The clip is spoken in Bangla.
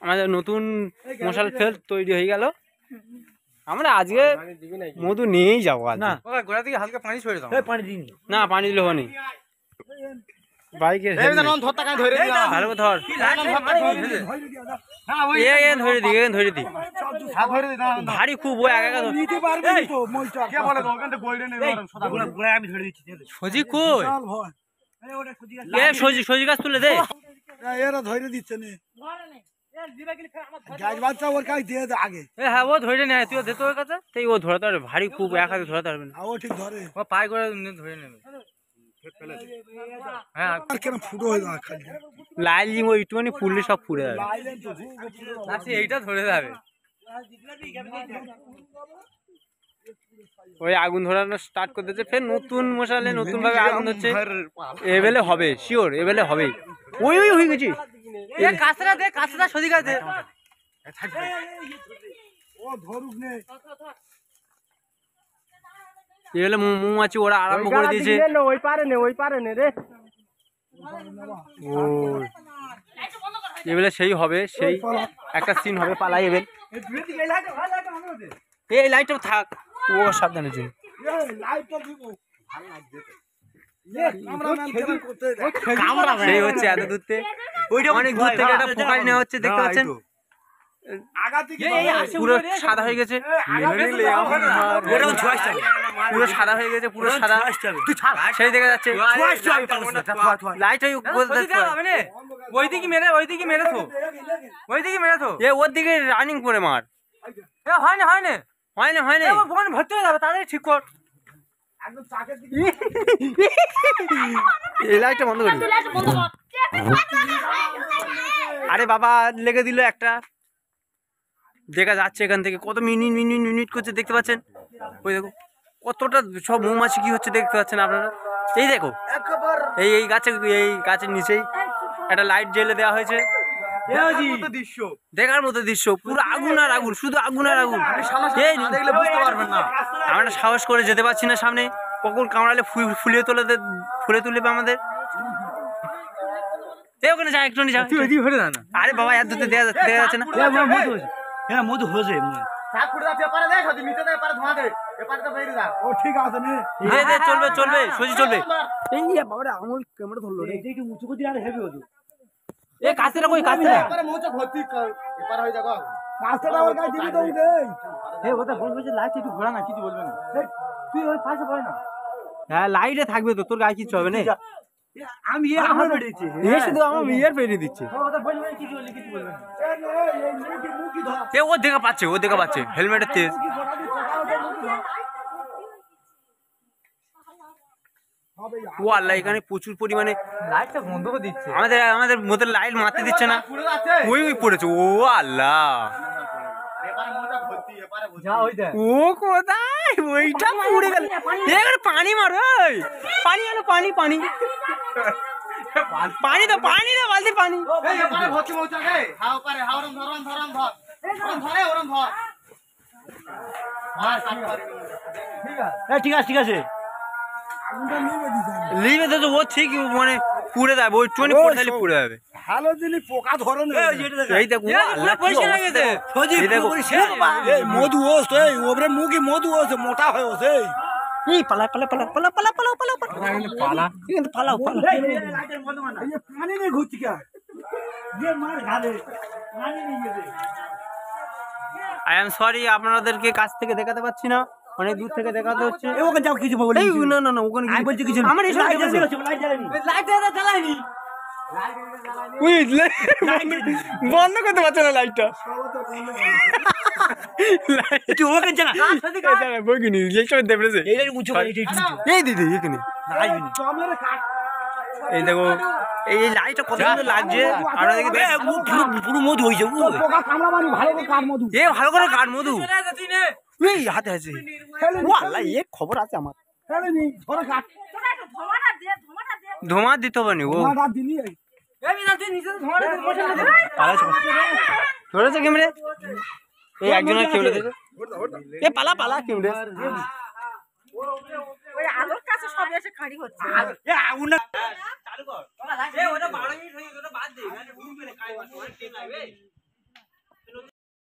আমাদের নতুন মশাল ফেল তৈরি হয়ে গেল। আমরা আজকে মধু নিয়েই যাবো। না গোড়া থেকে হালকা পানি ছড়ে দাও। পানি দিই না, পানি দিলে হয়নি। বাইকে ধরে দি ভারী খুব সজি কই সজি গাছ তুলে দে। এরা ধরে দিচ্ছে না হ্যাঁ ও ধরে নেয়, তুই দে তোর কাছে। ও ধরাতে পারবে, ভারী খুব এক হাতে ধরাতে পারবে না। ও ঠিক ধরে, ও পায়ে করে ধরে নেবে। হ্যাঁ কেন ফুটো হয়ে যাবে, লাইল জিম ওইটুখানি ফুললে সব ফুলে যাবে। এইটা ধরে যাবে। ওই আগুন ধরানো স্টার্ট করতেছে, ফের নতুন মশালে নতুন ভাবে আগুন হচ্ছে। এবেলে হবে শিওর, এবেলে হবে। ওই ওই হয়ে গেছি। কাঁচরা দে, কাঁচরা সজি গাছ দে। ও ধরুক নে, এবেলে মৌমাছি ওরা আরম্ভ করে দিয়েছে। ওই পারে নে, ওই পারে নে রে। ও এবেলে সেই হবে, সেই একটা সিন হবে। পালাই এবেল, এই লাইটটা থাক, ও সাবধানের জন্য। সেই হচ্ছে এত দূর থেকে, অনেক দূর থেকে একটা ফোকাস নেওয়া হচ্ছে, দেখতে পাচ্ছেন পুরো সাদা হয়ে গেছে। পুরো সাদা হয়ে গেছে, পুরো সাদা সেই দেখা যাচ্ছে। লাইট ওইদিকে মেরে, ওইদিকে মেরে থো, ওইদিকে মেরে থো। এ ওর দিকে রানিং করে মার। হয় না হয় না হয় না হয় না, ভর্তি হয়ে যাবে, তাড়াতাড়ি ঠিক কর। এই লাইটটা বন্ধ করি। আরে বাবা লেগে দিল একটা। দেখা যাচ্ছে এখান থেকে কত মিনিট মিনিট মিনিট করছে, দেখতে পাচ্ছেন। ওই দেখো কতটা সব মৌমাছি কি হচ্ছে, দেখতে পাচ্ছেন আপনারা। এই দেখো এই গাছের নিচেই একটা লাইট জ্বেলে দেওয়া হয়েছে। দেখার মতো দৃশ্য, পুরো আগুন আর আগুন, শুধু আগুন আর আগুন। দেখলে বুঝতে পারবেন না, আমরা সাহস করে যেতে পারছি না সামনে। কখন কামড়ালে ফুলিয়ে তুলবে আমাদের। ওখানে যা, একটু যা। আরে বাবা এত দূরে দেখা যাচ্ছে না। মধু হয়েছে, চলবে চলবে সোজি চলবে। এই বাবা আমল ক্যামেরা ধরলো রে, একটু উঁচু করে আর হেভি হতো। এ কাছেরা কই, কাছেরা মোচো ভর্তি এপার হয়ে যাগো। কাছেরা ওর কাছে দিবি তো দে। এ ওটা বলবে যে লাইট একটু ঘোরা না, কিছু বলবে না। তুই ওই পাশে বয় না। হ্যাঁ লাইটে থাকবে তো, তোর গায়ে কিছু হবে না। আমি আমার পেড়েছি, এসে তো আমার ইয়ার পেড়ে দিচ্ছে। ওটা বলবে কিছু বললে কিছু বলবে না। এ ও দেখা পাচ্ছে, ও দেখা পাচ্ছে হেলমেটের তেজ। ও আল্লাহ, এখানে প্রচুর পরিমাণে লাইটটা বন্ধ করে দিচ্ছে। আমাদের মধ্যে লাইট মারতে দিচ্ছে না। ওই পড়েছে। ও আল্লাহ, ও কোথায়, ওইটা পুড়ে গেল। এখানে পানি মার, পানি আনো, পানি পানি পানি দাও, পানি দাও, বালতি পানি। ঠিক আছে ঠিক আছে, লিভে তো ও ঠিক মানে পুড়ে যাবে, ওই 24 পুড়ে যাবে। ভালো জিনিস পোকা ধরো না। এই দেখো আল্লাহ পয়সা লাগেছে সজি, মধু ওস তো এই ওবরে মুখে মধু ওস মোটা হয়ে ওসে। এই পালা পালা পালা পালা পালা পালা পালা পালা কিন্তু পালাও পালা। এই পানি নেই ঘুরছি কে, যে মার গালে পানি নেই গেছে। আই এম সরি, আপনাদেরকে কাছ থেকে দেখাতে পাচ্ছি না, অনেক দূর থেকে দেখাতে হচ্ছে। ওখানে যাও কিছু বলি না না না, ওখানে আমি বলছি কিছু আমার এই লাইট জ্বালানি, লাইট জ্বালানি বন্ধ করতে পারছে না লাইটটা। এই দিদি এখানে এই দেখো, এই লাইটটা কত সুন্দর লাগছে। পুরো মধু হয়েছে, ভালো করে কাঠ মধু। এই হাতে আছে, খবর আছে আমার। ধোঁয়া দিতে হবে নি, ও ধরেছে কেমনে। এই একজনের কেমনে, এ পালা পালা কেমনে। আছে সব এসে খাড়ি হচ্ছে এ আগুন না চালু কর। এ ওটা 12 মিনিট হয়ে গেল, ওটা বাদ দে। মানে ঢুকবে না, কাজ অনেক টাইম লাগবে।